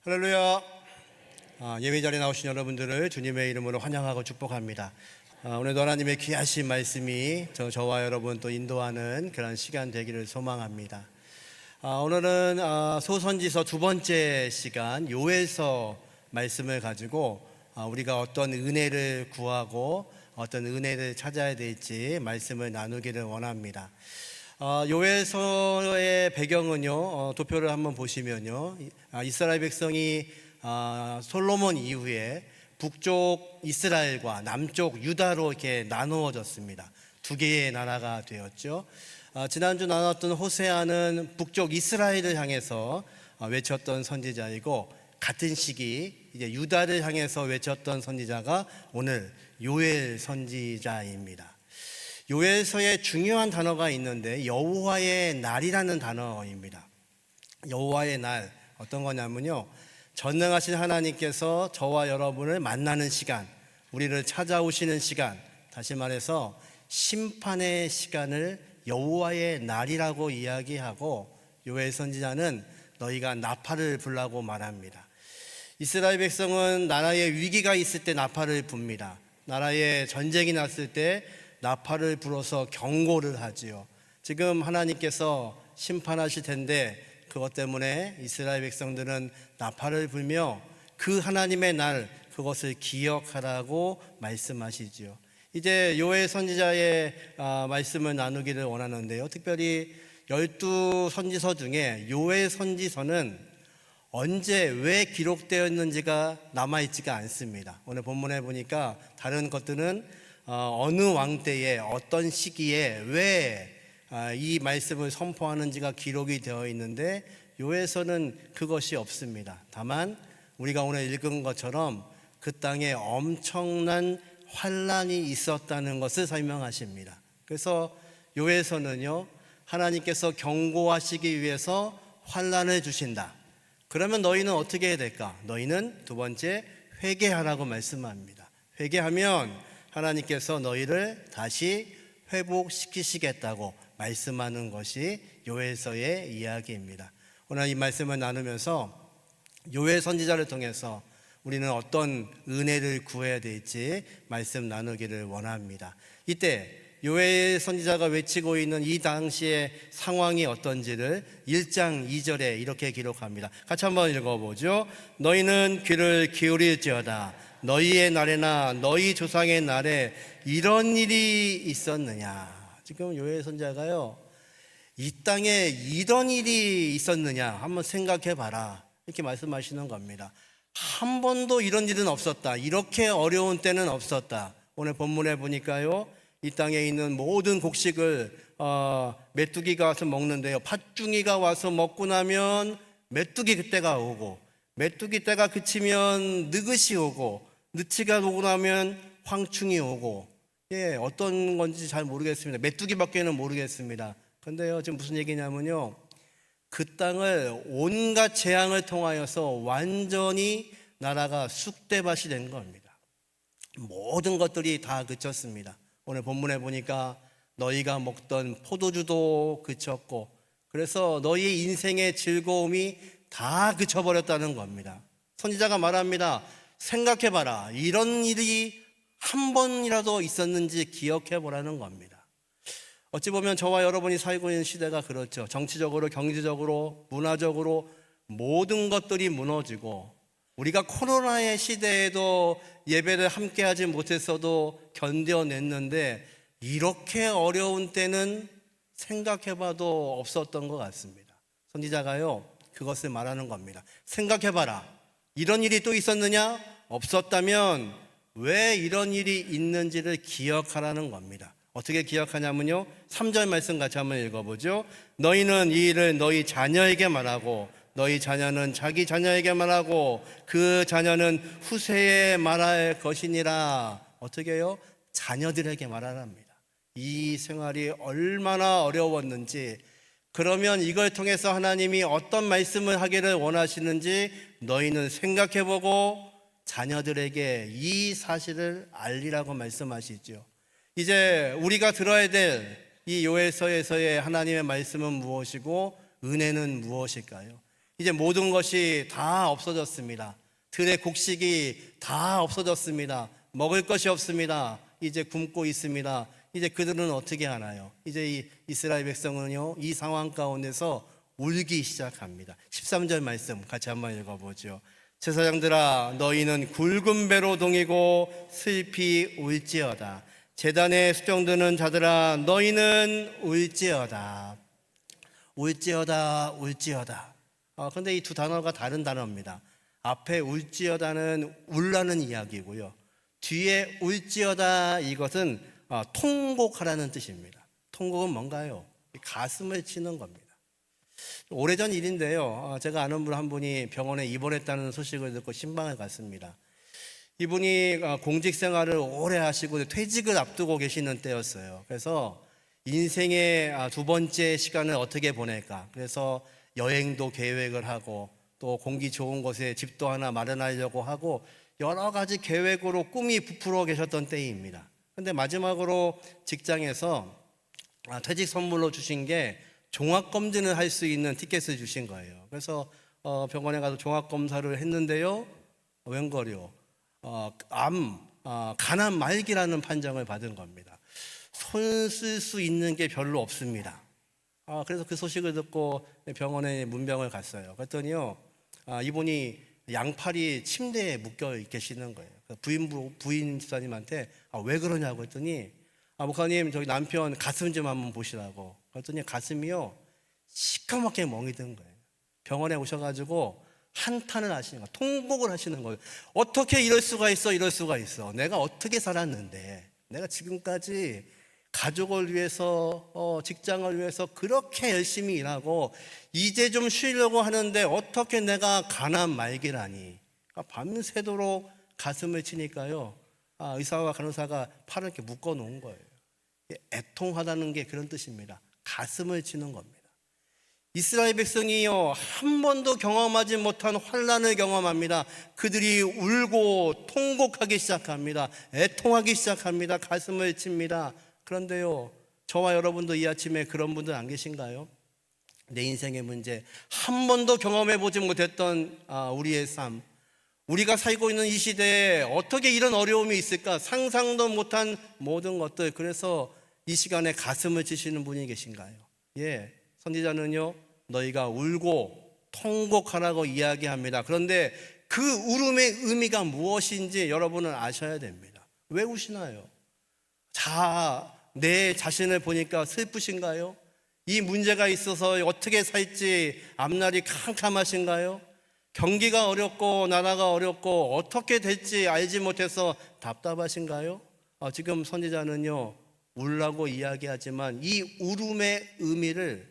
할렐루야. 예배 자리에 나오신 여러분들을 주님의 이름으로 환영하고 축복합니다. 오늘도 하나님의 귀하신 말씀이 저와 여러분 또 인도하는 그런 시간 되기를 소망합니다. 오늘은 소선지서 두 번째 시간 요엘서 말씀을 가지고 우리가 어떤 은혜를 구하고 어떤 은혜를 찾아야 될지 말씀을 나누기를 원합니다. 요엘서의 배경은요, 도표를 한번 보시면요, 이스라엘 백성이 솔로몬 이후에 북쪽 이스라엘과 남쪽 유다로 이렇게 나누어졌습니다. 두 개의 나라가 되었죠. 지난주 나눴던 호세아는 북쪽 이스라엘을 향해서 외쳤던 선지자이고, 같은 시기 이제 유다를 향해서 외쳤던 선지자가 오늘 요엘 선지자입니다. 요엘서에 중요한 단어가 있는데 여호와의 날이라는 단어입니다. 여호와의 날, 어떤 거냐면요, 전능하신 하나님께서 저와 여러분을 만나는 시간, 우리를 찾아오시는 시간, 다시 말해서 심판의 시간을 여호와의 날이라고 이야기하고, 요엘 선지자는 너희가 나팔을 불라고 말합니다. 이스라엘 백성은 나라의 위기가 있을 때 나팔을 붑니다. 나라에 전쟁이 났을 때 나팔을 불어서 경고를 하지요. 지금 하나님께서 심판하실 텐데 그것 때문에 이스라엘 백성들은 나팔을 불며 그 하나님의 날, 그것을 기억하라고 말씀하시지요. 이제 요엘 선지자의 말씀을 나누기를 원하는데요, 특별히 12선지서 중에 요엘 선지서는 언제 왜 기록되었는지가 남아있지가 않습니다. 오늘 본문에 보니까 다른 것들은 어느 왕 때에 어떤 시기에 왜 이 말씀을 선포하는지가 기록이 되어 있는데, 요엘서는 그것이 없습니다. 다만 우리가 오늘 읽은 것처럼 그 땅에 엄청난 환란이 있었다는 것을 설명하십니다. 그래서 요엘서는요, 하나님께서 경고하시기 위해서 환란을 주신다. 그러면 너희는 어떻게 해야 될까? 너희는 두 번째 회개하라고 말씀합니다. 회개하면 하나님께서 너희를 다시 회복시키시겠다고 말씀하는 것이 요엘서의 이야기입니다. 오늘 이 말씀을 나누면서 요엘 선지자를 통해서 우리는 어떤 은혜를 구해야 될지 말씀 나누기를 원합니다. 이때 요엘 선지자가 외치고 있는 이 당시의 상황이 어떤지를 1장 2절에 이렇게 기록합니다. 같이 한번 읽어보죠. 너희는 귀를 기울일지어다. 너희의 날에나 너희 조상의 날에 이런 일이 있었느냐. 지금 요엘 선지자가요, 이 땅에 이런 일이 있었느냐 한번 생각해 봐라, 이렇게 말씀하시는 겁니다. 한 번도 이런 일은 없었다. 이렇게 어려운 때는 없었다. 오늘 본문에 보니까요, 이 땅에 있는 모든 곡식을 메뚜기가 와서 먹는데요, 팥중이가 와서 먹고 나면 메뚜기 그때가 오고, 메뚜기 때가 그치면 느긋이 오고, 느치가 오고 나면 황충이 오고, 어떤 건지 잘 모르겠습니다. 메뚜기밖에는 모르겠습니다. 근데요, 지금 무슨 얘기냐면요, 그 땅을 온갖 재앙을 통하여서 완전히 나라가 쑥대밭이 된 겁니다. 모든 것들이 다 그쳤습니다. 오늘 본문에 보니까 너희가 먹던 포도주도 그쳤고, 그래서 너희의 인생의 즐거움이 다 그쳐버렸다는 겁니다. 선지자가 말합니다. 생각해봐라. 이런 일이 한 번이라도 있었는지 기억해보라는 겁니다. 어찌 보면 저와 여러분이 살고 있는 시대가 그렇죠. 정치적으로, 경제적으로, 문화적으로 모든 것들이 무너지고, 우리가 코로나의 시대에도 예배를 함께 하지 못했어도 견뎌냈는데, 이렇게 어려운 때는 생각해봐도 없었던 것 같습니다. 선지자가요, 그것을 말하는 겁니다. 생각해봐라. 이런 일이 또 있었느냐? 없었다면 왜 이런 일이 있는지를 기억하라는 겁니다. 어떻게 기억하냐면요, 3절 말씀 같이 한번 읽어보죠. 너희는 이 일을 너희 자녀에게 말하고, 너희 자녀는 자기 자녀에게 말하고, 그 자녀는 후세에 말할 것이니라. 어떻게 해요? 자녀들에게 말하랍니다. 이 생활이 얼마나 어려웠는지, 그러면 이걸 통해서 하나님이 어떤 말씀을 하기를 원하시는지 너희는 생각해보고 자녀들에게 이 사실을 알리라고 말씀하시죠. 이제 우리가 들어야 될 이 요엘서에서의 하나님의 말씀은 무엇이고 은혜는 무엇일까요? 이제 모든 것이 다 없어졌습니다. 들의 곡식이 다 없어졌습니다. 먹을 것이 없습니다. 이제 굶고 있습니다. 이제 그들은 어떻게 하나요? 이제 이 이스라엘 백성은요, 이 상황 가운데서 울기 시작합니다. 13절 말씀 같이 한번 읽어보죠. 제사장들아, 너희는 굵은 배로 동이고 슬피 울지어다. 제단에 수정드는 자들아, 너희는 울지어다. 울지어다, 울지어다. 근데 이 두 단어가 다른 단어입니다. 앞에 울지어다는 울라는 이야기고요, 뒤에 울지어다, 이것은 통곡하라는 뜻입니다. 통곡은 뭔가요? 가슴을 치는 겁니다. 오래전 일인데요, 제가 아는 분 한 분이 병원에 입원했다는 소식을 듣고 신방을 갔습니다. 이분이 공직 생활을 오래 하시고 퇴직을 앞두고 계시는 때였어요. 그래서 인생의 두 번째 시간을 어떻게 보낼까, 그래서 여행도 계획을 하고 또 공기 좋은 곳에 집도 하나 마련하려고 하고 여러 가지 계획으로 꿈이 부풀어 계셨던 때입니다. 근데 마지막으로 직장에서 퇴직 선물로 주신 게 종합검진을 할 수 있는 티켓을 주신 거예요. 그래서 병원에 가서 종합검사를 했는데요, 웬걸요, 간암 말기라는 판정을 받은 겁니다. 손 쓸 수 있는 게 별로 없습니다. 그래서 그 소식을 듣고 병원에 문병을 갔어요. 그랬더니요, 이분이 양팔이 침대에 묶여 계시는 거예요. 부인 집사님한테 왜 그러냐고 했더니, 목사님, 저희 남편 가슴 좀 한번 보시라고. 그랬더니 가슴이요, 시커멓게 멍이 든 거예요. 병원에 오셔가지고 한탄을 하시는 거예요. 통곡을 하시는 거예요. 어떻게 이럴 수가 있어, 이럴 수가 있어. 내가 어떻게 살았는데, 내가 지금까지 가족을 위해서, 직장을 위해서 그렇게 열심히 일하고 이제 좀 쉬려고 하는데 어떻게 내가 간암 말기라니. 밤새도록 가슴을 치니까요, 의사와 간호사가 팔을 이렇게 묶어 놓은 거예요. 애통하다는 게 그런 뜻입니다. 가슴을 치는 겁니다. 이스라엘 백성이요, 한 번도 경험하지 못한 환난을 경험합니다. 그들이 울고 통곡하기 시작합니다. 애통하기 시작합니다. 가슴을 칩니다. 그런데요, 저와 여러분도 이 아침에 그런 분들 안 계신가요? 내 인생의 문제, 한 번도 경험해 보지 못했던 우리의 삶, 우리가 살고 있는 이 시대에 어떻게 이런 어려움이 있을까, 상상도 못한 모든 것들. 그래서 이 시간에 가슴을 치시는 분이 계신가요? 예, 선지자는요, 너희가 울고 통곡하라고 이야기합니다. 그런데 그 울음의 의미가 무엇인지 여러분은 아셔야 됩니다. 왜 우시나요? 내 자신을 보니까 슬프신가요? 이 문제가 있어서 어떻게 살지 앞날이 캄캄하신가요? 경기가 어렵고 나라가 어렵고 어떻게 될지 알지 못해서 답답하신가요? 지금 선지자는요, 울라고 이야기하지만 이 울음의 의미를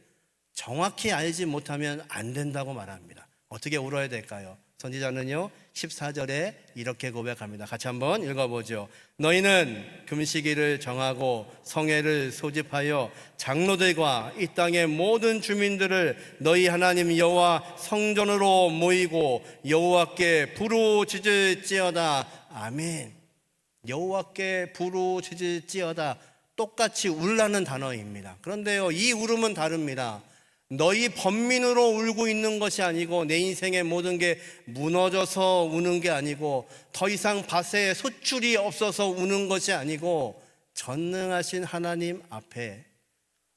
정확히 알지 못하면 안 된다고 말합니다. 어떻게 울어야 될까요? 선지자는요, 14절에 이렇게 고백합니다. 같이 한번 읽어보죠. 너희는 금식일을 정하고 성회를 소집하여 장로들과 이 땅의 모든 주민들을 너희 하나님 여호와 성전으로 모이고 여호와께 부르짖을지어다. 아멘. 여호와께 부르짖을지어다, 똑같이 울라는 단어입니다. 그런데요, 이 울음은 다릅니다. 너희 번민으로 울고 있는 것이 아니고, 내 인생의 모든 게 무너져서 우는 게 아니고, 더 이상 밭에 소출이 없어서 우는 것이 아니고, 전능하신 하나님 앞에,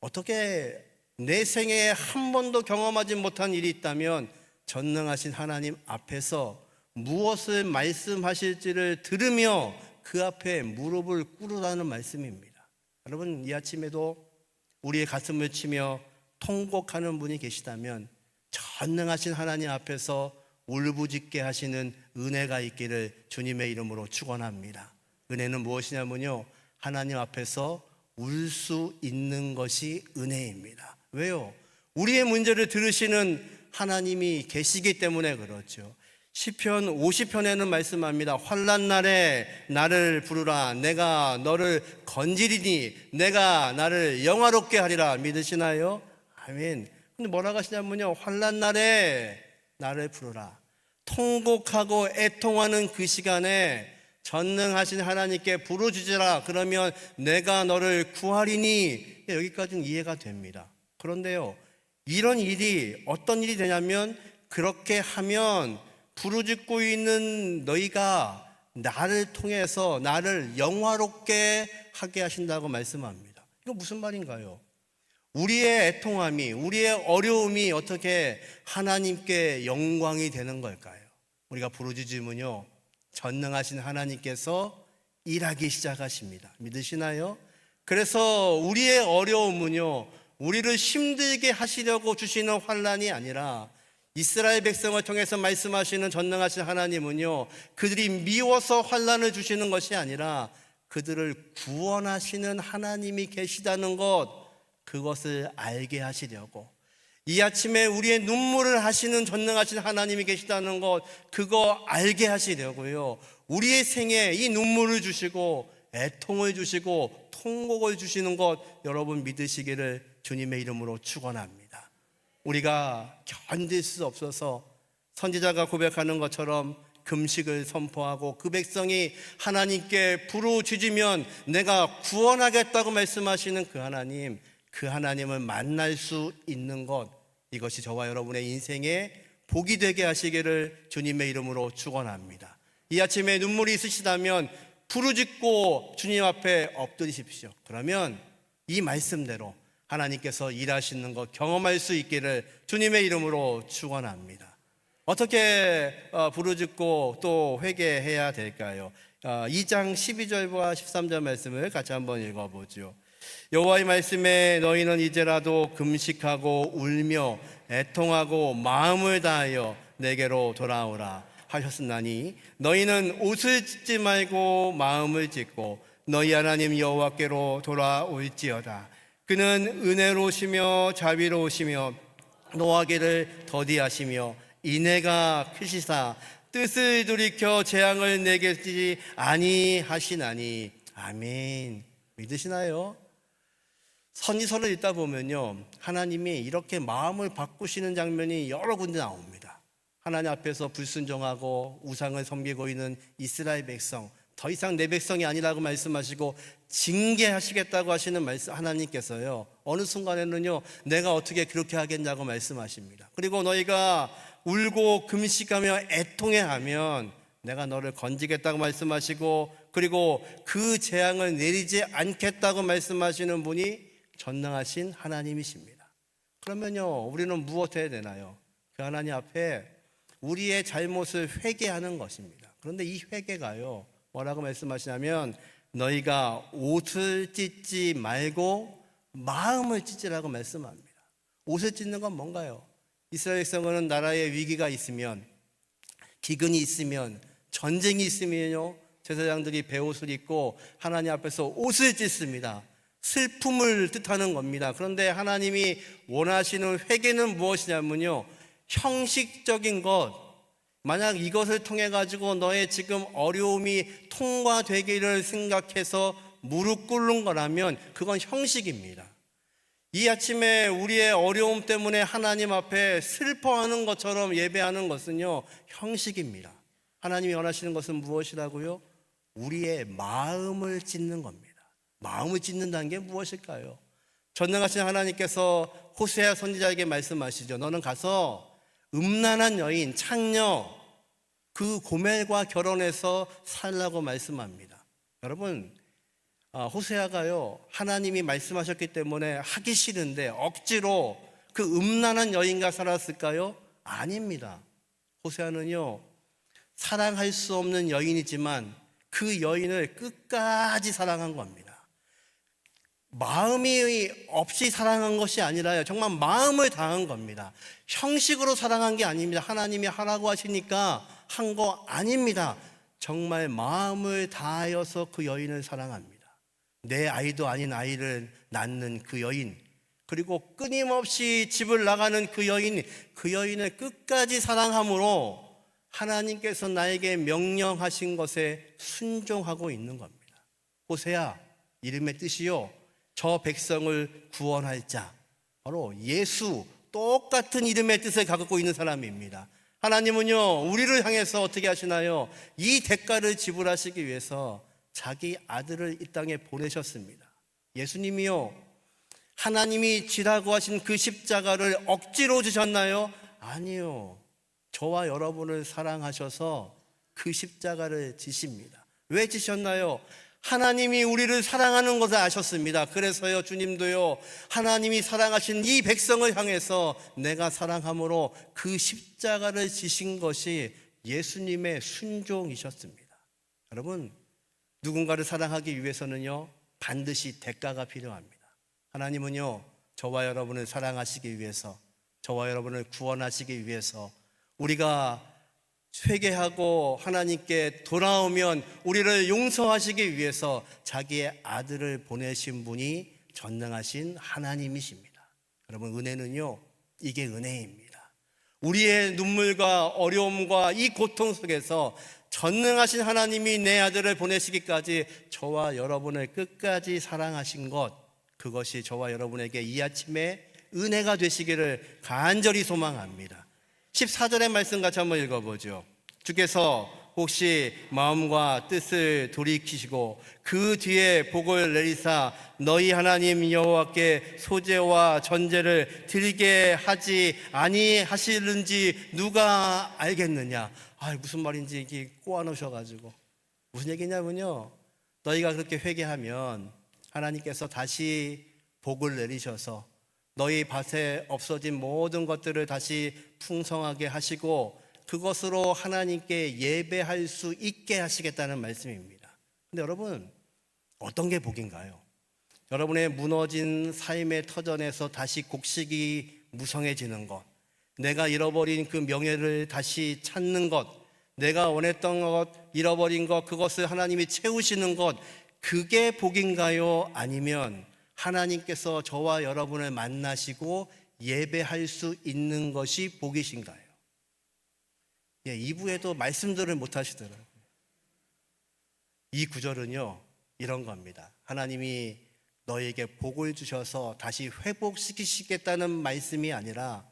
어떻게 내 생애에 한 번도 경험하지 못한 일이 있다면 전능하신 하나님 앞에서 무엇을 말씀하실지를 들으며 그 앞에 무릎을 꿇으라는 말씀입니다. 여러분, 이 아침에도 우리의 가슴을 치며 통곡하는 분이 계시다면 전능하신 하나님 앞에서 울부짖게 하시는 은혜가 있기를 주님의 이름으로 축원합니다. 은혜는 무엇이냐면요, 하나님 앞에서 울 수 있는 것이 은혜입니다. 왜요? 우리의 문제를 들으시는 하나님이 계시기 때문에 그렇죠. 시편 50편에는 말씀합니다. 환난 날에 나를 부르라. 내가 너를 건지리니 내가 나를 영화롭게 하리라. 믿으시나요? 아멘. 근데 뭐라고 하시냐면요, 환난 날에 나를 부르라. 통곡하고 애통하는 그 시간에 전능하신 하나님께 부르짖으라. 그러면 내가 너를 구하리니. 여기까지는 이해가 됩니다. 그런데요, 이런 일이 어떤 일이 되냐면 그렇게 하면 부르짖고 있는 너희가 나를 통해서 나를 영화롭게 하게 하신다고 말씀합니다. 이거 무슨 말인가요? 우리의 애통함이, 우리의 어려움이 어떻게 하나님께 영광이 되는 걸까요? 우리가 부르짖으면요, 전능하신 하나님께서 일하기 시작하십니다. 믿으시나요? 그래서 우리의 어려움은요, 우리를 힘들게 하시려고 주시는 환난이 아니라 이스라엘 백성을 통해서 말씀하시는 전능하신 하나님은요, 그들이 미워서 환난을 주시는 것이 아니라 그들을 구원하시는 하나님이 계시다는 것, 그것을 알게 하시려고, 이 아침에 우리의 눈물을 하시는 전능하신 하나님이 계시다는 것, 그거 알게 하시려고요, 우리의 생에 이 눈물을 주시고 애통을 주시고 통곡을 주시는 것, 여러분 믿으시기를 주님의 이름으로 축원합니다. 우리가 견딜 수 없어서 선지자가 고백하는 것처럼 금식을 선포하고 그 백성이 하나님께 부르짖으면 내가 구원하겠다고 말씀하시는 그 하나님을 만날 수 있는 것, 이것이 저와 여러분의 인생에 복이 되게 하시기를 주님의 이름으로 축원합니다. 이 아침에 눈물이 있으시다면 부르짖고 주님 앞에 엎드리십시오. 그러면 이 말씀대로 하나님께서 일하시는 것 경험할 수 있기를 주님의 이름으로 축원합니다. 어떻게 부르짖고 또 회개해야 될까요? 2장 12절과 13절 말씀을 같이 한번 읽어보죠. 여호와의 말씀에 너희는 이제라도 금식하고 울며 애통하고 마음을 다하여 내게로 돌아오라 하셨으나니 너희는 옷을 찢지 말고 마음을 찢고 너희 하나님 여호와께로 돌아올지어다. 그는 은혜로우시며 자비로우시며 노하기를 더디하시며 인애가 크시사 뜻을 돌이켜 재앙을 내게지 아니하시나니. 아멘. 믿으시나요? 선지서를 읽다 보면요, 하나님이 이렇게 마음을 바꾸시는 장면이 여러 군데 나옵니다. 하나님 앞에서 불순종하고 우상을 섬기고 있는 이스라엘 백성, 더 이상 내 백성이 아니라고 말씀하시고 징계하시겠다고 하시는 말씀, 하나님께서요, 어느 순간에는요, 내가 어떻게 그렇게 하겠냐고 말씀하십니다. 그리고 너희가 울고 금식하며 애통해하면 내가 너를 건지겠다고 말씀하시고, 그리고 그 재앙을 내리지 않겠다고 말씀하시는 분이 전능하신 하나님이십니다. 그러면요, 우리는 무엇 해야 되나요? 그 하나님 앞에 우리의 잘못을 회개하는 것입니다. 그런데 이 회개가요, 뭐라고 말씀하시냐면 너희가 옷을 찢지 말고 마음을 찢으라고 말씀합니다. 옷을 찢는 건 뭔가요? 이스라엘 백성은 나라에 위기가 있으면, 기근이 있으면, 전쟁이 있으면요, 제사장들이 베옷을 입고 하나님 앞에서 옷을 찢습니다. 슬픔을 뜻하는 겁니다. 그런데 하나님이 원하시는 회개는 무엇이냐면요, 형식적인 것, 만약 이것을 통해 가지고 너의 지금 어려움이 통과되기를 생각해서 무릎 꿇는 거라면 그건 형식입니다. 이 아침에 우리의 어려움 때문에 하나님 앞에 슬퍼하는 것처럼 예배하는 것은요, 형식입니다. 하나님이 원하시는 것은 무엇이라고요? 우리의 마음을 찢는 겁니다. 마음을 찢는다는 게 무엇일까요? 전능하신 하나님께서 호세아 선지자에게 말씀하시죠. 너는 가서 음란한 여인, 창녀, 그 고멜과 결혼해서 살라고 말씀합니다. 여러분, 호세아가요, 하나님이 말씀하셨기 때문에 하기 싫은데 억지로 그 음란한 여인과 살았을까요? 아닙니다. 호세아는요, 사랑할 수 없는 여인이지만 그 여인을 끝까지 사랑한 겁니다. 마음이 없이 사랑한 것이 아니라요, 정말 마음을 다한 겁니다. 형식으로 사랑한 게 아닙니다. 하나님이 하라고 하시니까 한 거 아닙니다. 정말 마음을 다하여서 그 여인을 사랑합니다. 내 아이도 아닌 아이를 낳는 그 여인, 그리고 끊임없이 집을 나가는 그 여인을 끝까지 사랑함으로 하나님께서 나에게 명령하신 것에 순종하고 있는 겁니다. 호세아, 이름의 뜻이요, 저 백성을 구원할 자, 바로 예수, 똑같은 이름의 뜻을 갖고 있는 사람입니다. 하나님은요, 우리를 향해서 어떻게 하시나요? 이 대가를 지불하시기 위해서 자기 아들을 이 땅에 보내셨습니다. 예수님이요, 하나님이 지라고 하신 그 십자가를 억지로 지셨나요? 아니요. 저와 여러분을 사랑하셔서 그 십자가를 지십니다. 왜 지셨나요? 하나님이 우리를 사랑하는 것을 아셨습니다. 그래서요, 주님도요, 하나님이 사랑하신 이 백성을 향해서 내가 사랑함으로 그 십자가를 지신 것이 예수님의 순종이셨습니다. 여러분, 누군가를 사랑하기 위해서는요, 반드시 대가가 필요합니다. 하나님은요, 저와 여러분을 사랑하시기 위해서, 저와 여러분을 구원하시기 위해서, 우리가 회개하고 하나님께 돌아오면 우리를 용서하시기 위해서 자기의 아들을 보내신 분이 전능하신 하나님이십니다. 여러분, 은혜는요, 이게 은혜입니다. 우리의 눈물과 어려움과 이 고통 속에서 전능하신 하나님이 내 아들을 보내시기까지 저와 여러분을 끝까지 사랑하신 것, 그것이 저와 여러분에게 이 아침에 은혜가 되시기를 간절히 소망합니다. 14절의 말씀 같이 한번 읽어보죠. 주께서 혹시 마음과 뜻을 돌이키시고 그 뒤에 복을 내리사 너희 하나님 여호와께 소제와 전제를 드리게 하지 아니하시는지 누가 알겠느냐. 무슨 말인지 이렇게 꼬아놓으셔가지고 무슨 얘기냐면요, 너희가 그렇게 회개하면 하나님께서 다시 복을 내리셔서 너희 밭에 없어진 모든 것들을 다시 풍성하게 하시고 그것으로 하나님께 예배할 수 있게 하시겠다는 말씀입니다. 근데 여러분, 어떤 게 복인가요? 여러분의 무너진 삶의 터전에서 다시 곡식이 무성해지는 것, 내가 잃어버린 그 명예를 다시 찾는 것, 내가 원했던 것, 잃어버린 것, 그것을 하나님이 채우시는 것, 그게 복인가요? 아니면 하나님께서 저와 여러분을 만나시고 예배할 수 있는 것이 복이신가요? 2부에도 말씀들을 못 하시더라고요. 이 구절은요, 이런 겁니다. 하나님이 너에게 복을 주셔서 다시 회복시키시겠다는 말씀이 아니라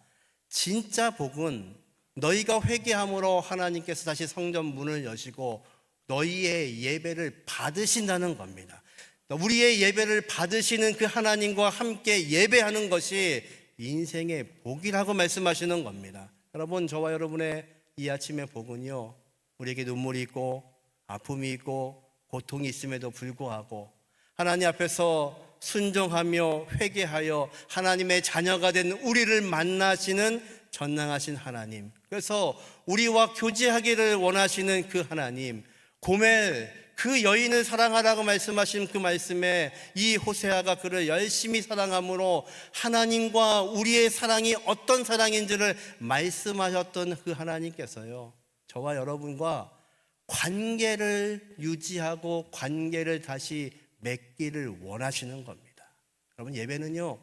진짜 복은 너희가 회개함으로 하나님께서 다시 성전 문을 여시고 너희의 예배를 받으신다는 겁니다. 우리의 예배를 받으시는 그 하나님과 함께 예배하는 것이 인생의 복이라고 말씀하시는 겁니다. 여러분, 저와 여러분의 이 아침의 복은요, 우리에게 눈물이 있고 아픔이 있고 고통이 있음에도 불구하고 하나님 앞에서 순종하며 회개하여 하나님의 자녀가 된 우리를 만나시는 전능하신 하나님, 그래서 우리와 교제하기를 원하시는 그 하나님, 고멜 그 여인을 사랑하라고 말씀하신 그 말씀에 이 호세아가 그를 열심히 사랑함으로 하나님과 우리의 사랑이 어떤 사랑인지를 말씀하셨던 그 하나님께서요, 저와 여러분과 관계를 유지하고 관계를 다시 맺기를 원하시는 겁니다. 여러분, 예배는요,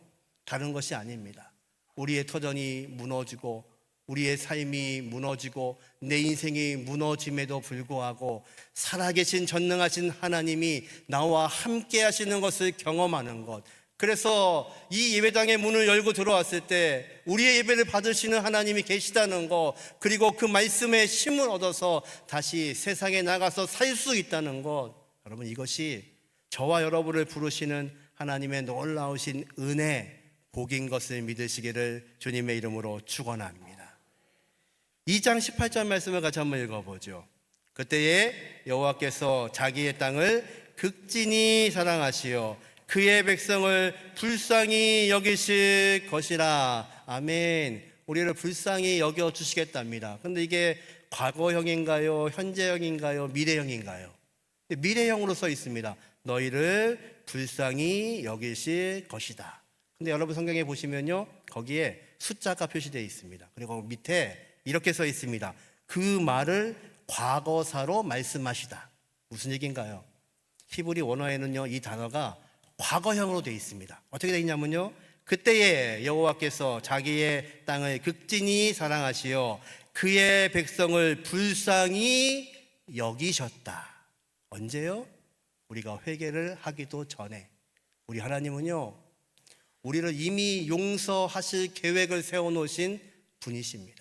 다른 것이 아닙니다. 우리의 터전이 무너지고 우리의 삶이 무너지고 내 인생이 무너짐에도 불구하고 살아계신 전능하신 하나님이 나와 함께 하시는 것을 경험하는 것, 그래서 이 예배당의 문을 열고 들어왔을 때 우리의 예배를 받으시는 하나님이 계시다는 것, 그리고 그 말씀에 힘을 얻어서 다시 세상에 나가서 살 수 있다는 것, 여러분, 이것이 저와 여러분을 부르시는 하나님의 놀라우신 은혜, 복인 것을 믿으시기를 주님의 이름으로 축원합니다. 2장 18절 말씀을 같이 한번 읽어보죠. 그때에 여호와께서 자기의 땅을 극진히 사랑하시어 그의 백성을 불쌍히 여기실 것이라. 아멘. 우리를 불쌍히 여겨주시겠답니다. 근데 이게 과거형인가요? 현재형인가요? 미래형인가요? 미래형으로 써 있습니다. 너희를 불쌍히 여기실 것이다. 근데 여러분 성경에 보시면요, 거기에 숫자가 표시되어 있습니다. 그리고 밑에 이렇게 써 있습니다. 그 말을 과거사로 말씀하시다. 무슨 얘기인가요? 히브리 원어에는요, 이 단어가 과거형으로 되어 있습니다. 어떻게 되어 있냐면요, 그때에 여호와께서 자기의 땅을 극진히 사랑하시어 그의 백성을 불쌍히 여기셨다. 언제요? 우리가 회개를 하기도 전에. 우리 하나님은요, 우리를 이미 용서하실 계획을 세워놓으신 분이십니다.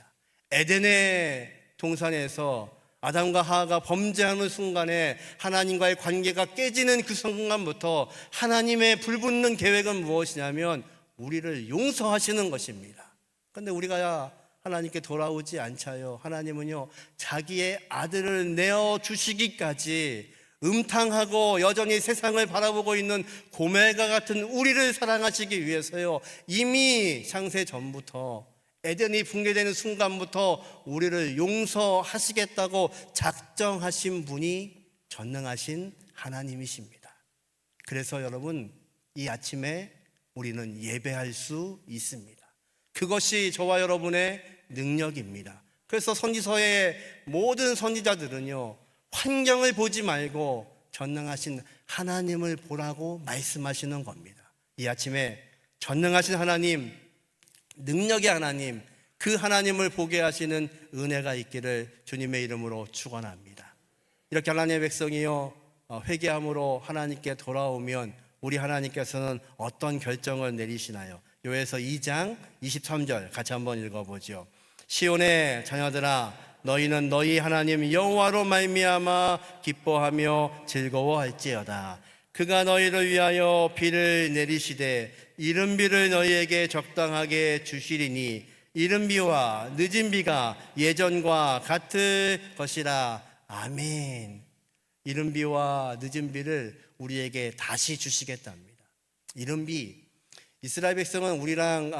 에덴의 동산에서 아담과 하와가 범죄하는 순간에 하나님과의 관계가 깨지는 그 순간부터 하나님의 불붙는 계획은 무엇이냐면 우리를 용서하시는 것입니다. 그런데 우리가 하나님께 돌아오지 않자요. 하나님은요, 자기의 아들을 내어 주시기까지 음탕하고 여전히 세상을 바라보고 있는 고멜과 같은 우리를 사랑하시기 위해서요, 이미 창세 전부터, 에덴이 붕괴되는 순간부터 우리를 용서하시겠다고 작정하신 분이 전능하신 하나님이십니다. 그래서 여러분, 이 아침에 우리는 예배할 수 있습니다. 그것이 저와 여러분의 능력입니다. 그래서 선지서의 모든 선지자들은요, 환경을 보지 말고 전능하신 하나님을 보라고 말씀하시는 겁니다. 이 아침에 전능하신 하나님, 능력의 하나님, 그 하나님을 보게 하시는 은혜가 있기를 주님의 이름으로 축원합니다. 이렇게 하나님의 백성이요, 회개함으로 하나님께 돌아오면 우리 하나님께서는 어떤 결정을 내리시나요? 요에서 2장 23절 같이 한번 읽어보죠. 시온의 자녀들아, 너희는 너희 하나님 여호와로 말미암아 기뻐하며 즐거워할지어다. 그가 너희를 위하여 비를 내리시되 이른 비를 너희에게 적당하게 주시리니 이른 비와 늦은 비가 예전과 같을 것이라. 아멘. 이른 비와 늦은 비를 우리에게 다시 주시겠답니다. 이른 비, 이스라엘 백성은 우리랑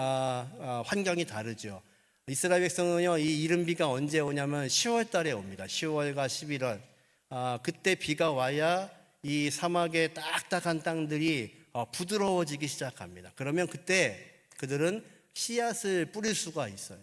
환경이 다르죠. 이스라엘 백성은요, 이 이른 비가 언제 오냐면 10월 달에 옵니다. 10월과 11월. 그때 비가 와야 이 사막의 딱딱한 땅들이 부드러워지기 시작합니다. 그러면 그때 그들은 씨앗을 뿌릴 수가 있어요.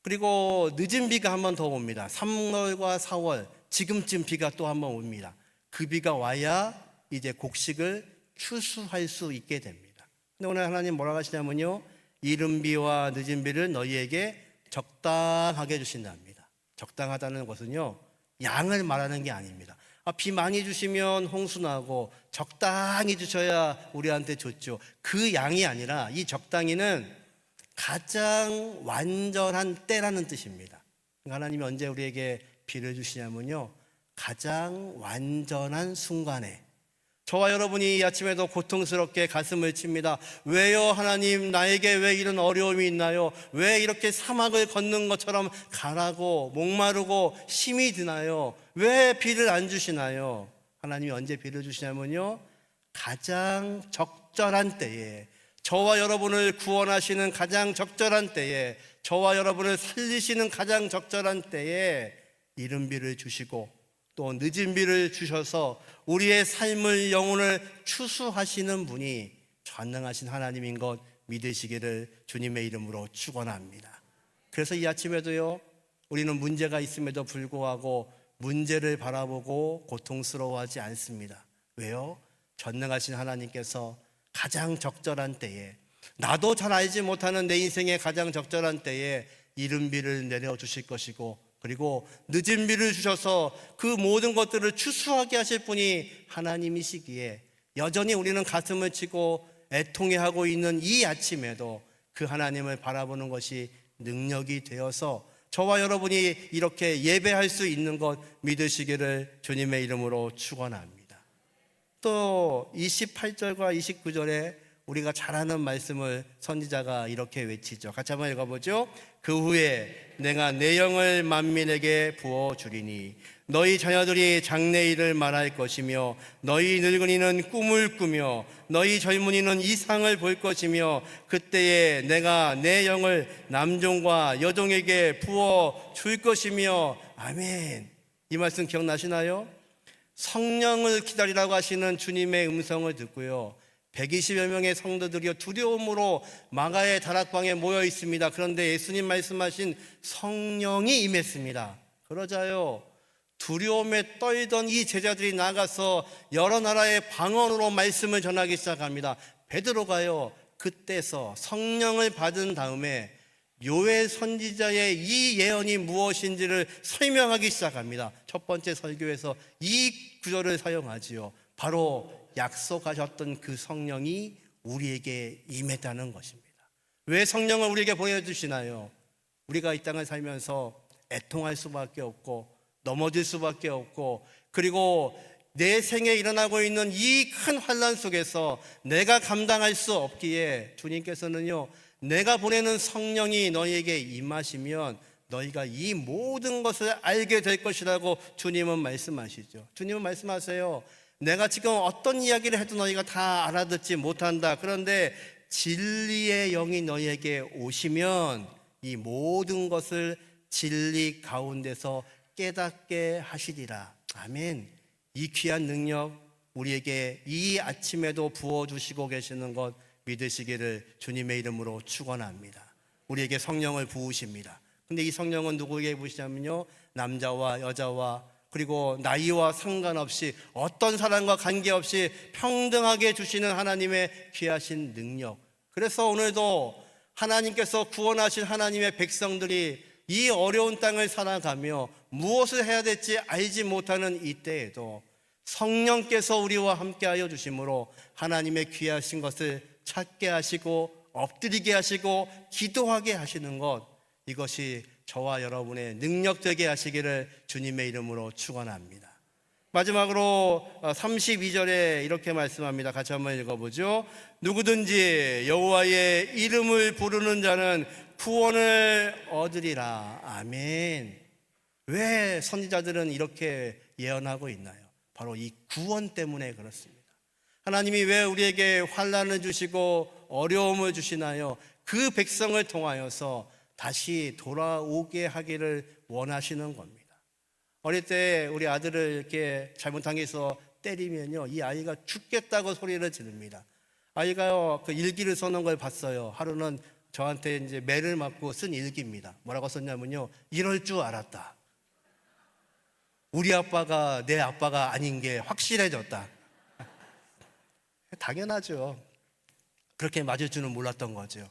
그리고 늦은 비가 한 번 더 옵니다. 3월과 4월, 지금쯤 비가 또 한 번 옵니다. 그 비가 와야 이제 곡식을 추수할 수 있게 됩니다. 근데 오늘 하나님 뭐라고 하시냐면요, 이른 비와 늦은 비를 너희에게 적당하게 주신답니다. 적당하다는 것은요, 양을 말하는 게 아닙니다. 비 많이 주시면 홍수 나고 적당히 주셔야 우리한테 좋죠. 그 양이 아니라 이 적당히는 가장 완전한 때라는 뜻입니다. 하나님이 언제 우리에게 비를 주시냐면요, 가장 완전한 순간에. 저와 여러분이 이 아침에도 고통스럽게 가슴을 칩니다. 왜요 하나님, 나에게 왜 이런 어려움이 있나요? 왜 이렇게 사막을 걷는 것처럼 가라고 목마르고 힘이 드나요? 왜 비를 안 주시나요? 하나님이 언제 비를 주시냐면요, 가장 적절한 때에, 저와 여러분을 구원하시는 가장 적절한 때에, 저와 여러분을 살리시는 가장 적절한 때에 이른 비를 주시고 또 늦은 비를 주셔서 우리의 삶을, 영혼을 추수하시는 분이 전능하신 하나님인 것 믿으시기를 주님의 이름으로 축원합니다. 그래서 이 아침에도요, 우리는 문제가 있음에도 불구하고 문제를 바라보고 고통스러워하지 않습니다. 왜요? 전능하신 하나님께서 가장 적절한 때에, 나도 잘 알지 못하는 내 인생의 가장 적절한 때에 이른 비를 내려주실 것이고, 그리고 늦은 비를 주셔서 그 모든 것들을 추수하게 하실 분이 하나님이시기에 여전히 우리는 가슴을 치고 애통해하고 있는 이 아침에도 그 하나님을 바라보는 것이 능력이 되어서 저와 여러분이 이렇게 예배할 수 있는 것 믿으시기를 주님의 이름으로 축원합니다. 또 28절과 29절에 우리가 잘 아는 말씀을 선지자가 이렇게 외치죠. 같이 한번 읽어보죠. 그 후에 내가 내 영을 만민에게 부어주리니 너희 자녀들이 장래일을 말할 것이며 너희 늙은이는 꿈을 꾸며 너희 젊은이는 이상을 볼 것이며 그때에 내가 내 영을 남종과 여종에게 부어줄 것이며. 아멘. 이 말씀 기억나시나요? 성령을 기다리라고 하시는 주님의 음성을 듣고요, 120여 명의 성도들이 두려움으로 마가의 다락방에 모여 있습니다. 그런데 예수님 말씀하신 성령이 임했습니다. 그러자요, 두려움에 떨던 이 제자들이 나가서 여러 나라의 방언으로 말씀을 전하기 시작합니다. 베드로가요, 그때서 성령을 받은 다음에 요엘 선지자의 이 예언이 무엇인지를 설명하기 시작합니다. 첫 번째 설교에서 이 구절을 사용하지요. 바로 약속하셨던 그 성령이 우리에게 임했다는 것입니다. 왜 성령을 우리에게 보여주시나요? 우리가 이 땅을 살면서 애통할 수밖에 없고 넘어질 수밖에 없고, 그리고 내 생에 일어나고 있는 이 큰 환난 속에서 내가 감당할 수 없기에 주님께서는요, 내가 보내는 성령이 너희에게 임하시면 너희가 이 모든 것을 알게 될 것이라고 주님은 말씀하시죠. 주님은 말씀하세요. 내가 지금 어떤 이야기를 해도 너희가 다 알아듣지 못한다. 그런데 진리의 영이 너희에게 오시면 이 모든 것을 진리 가운데서 깨닫게 하시리라. 아멘. 이 귀한 능력 우리에게 이 아침에도 부어주시고 계시는 것 믿으시기를 주님의 이름으로 축원합니다. 우리에게 성령을 부으십니다. 근데 이 성령은 누구에게 부으시냐면요, 남자와 여자와 그리고 나이와 상관없이 어떤 사람과 관계없이 평등하게 주시는 하나님의 귀하신 능력. 그래서 오늘도 하나님께서 구원하신 하나님의 백성들이 이 어려운 땅을 살아가며 무엇을 해야 될지 알지 못하는 이때에도 성령께서 우리와 함께하여 주심으로 하나님의 귀하신 것을 찾게 하시고 엎드리게 하시고 기도하게 하시는 것, 이것이 저와 여러분의 능력 되게 하시기를 주님의 이름으로 축원합니다. 마지막으로 32절에 이렇게 말씀합니다. 같이 한번 읽어보죠. 누구든지 여호와의 이름을 부르는 자는 구원을 얻으리라. 아멘. 왜 선지자들은 이렇게 예언하고 있나요? 바로 이 구원 때문에 그렇습니다. 하나님이 왜 우리에게 환난을 주시고 어려움을 주시나요? 그 백성을 통하여서 다시 돌아오게 하기를 원하시는 겁니다. 어릴 때 우리 아들을 이렇게 잘못한 게 있어 때리면요, 이 아이가 죽겠다고 소리를 지릅니다. 아이가요, 그 일기를 써놓은 걸 봤어요. 하루는 저한테 이제 매를 맞고 쓴 일기입니다. 뭐라고 썼냐면요, 이럴 줄 알았다. 우리 아빠가 내 아빠가 아닌 게 확실해졌다. 당연하죠. 그렇게 맞을 줄은 몰랐던 거죠.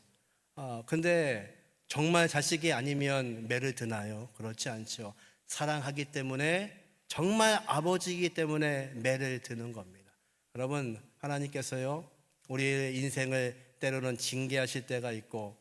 근데 정말 자식이 아니면 매를 드나요? 그렇지 않죠. 사랑하기 때문에, 정말 아버지이기 때문에 매를 드는 겁니다. 여러분, 하나님께서요, 우리의 인생을 때로는 징계하실 때가 있고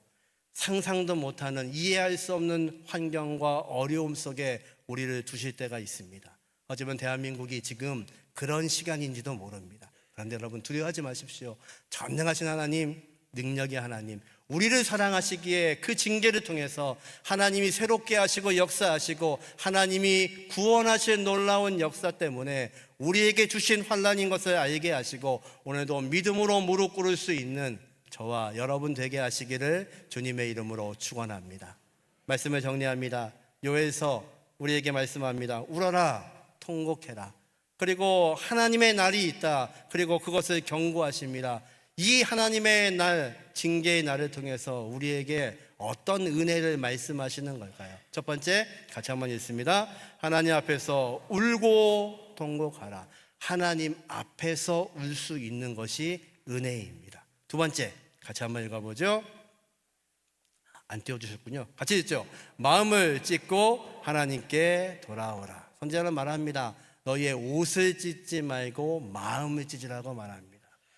상상도 못하는, 이해할 수 없는 환경과 어려움 속에 우리를 두실 때가 있습니다. 어쩌면 대한민국이 지금 그런 시간인지도 모릅니다. 그런데 여러분, 두려워하지 마십시오. 전능하신 하나님, 능력의 하나님, 우리를 사랑하시기에 그 징계를 통해서 하나님이 새롭게 하시고 역사하시고 하나님이 구원하신 놀라운 역사 때문에 우리에게 주신 환난인 것을 알게 하시고 오늘도 믿음으로 무릎 꿇을 수 있는 저와 여러분 되게 하시기를 주님의 이름으로 축원합니다. 말씀을 정리합니다. 요엘서 우리에게 말씀합니다. 울어라, 통곡해라. 그리고 하나님의 날이 있다. 그리고 그것을 경고하십니다. 이 하나님의 날, 징계의 날을 통해서 우리에게 어떤 은혜를 말씀하시는 걸까요? 첫 번째, 같이 한번 읽습니다. 하나님 앞에서 울고 통곡하라. 하나님 앞에서 울 수 있는 것이 은혜입니다. 두 번째, 같이 한번 읽어보죠. 안 띄워주셨군요. 같이 읽죠. 마음을 찢고 하나님께 돌아오라. 선지자는 말합니다. 너희의 옷을 찢지 말고 마음을 찢으라고 말합니다.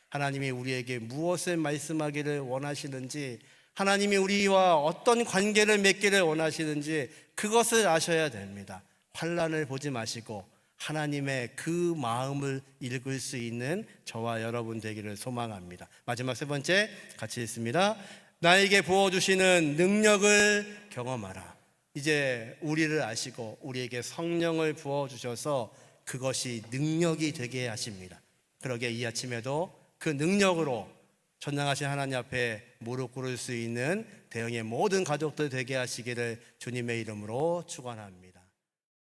하나님이 우리에게 무엇을 말씀하기를 원하시는지, 하나님이 우리와 어떤 관계를 맺기를 원하시는지 그것을 아셔야 됩니다. 환난을 보지 마시고 하나님의 그 마음을 읽을 수 있는 저와 여러분 되기를 소망합니다. 마지막 세 번째, 같이 읽습니다. 나에게 부어주시는 능력을 경험하라. 이제 우리를 아시고 우리에게 성령을 부어주셔서 그것이 능력이 되게 하십니다. 그러게 이 아침에도 그 능력으로 전능하신 하나님 앞에 무릎 꿇을 수 있는 대형의 모든 가족들 되게 하시기를 주님의 이름으로 축원합니다.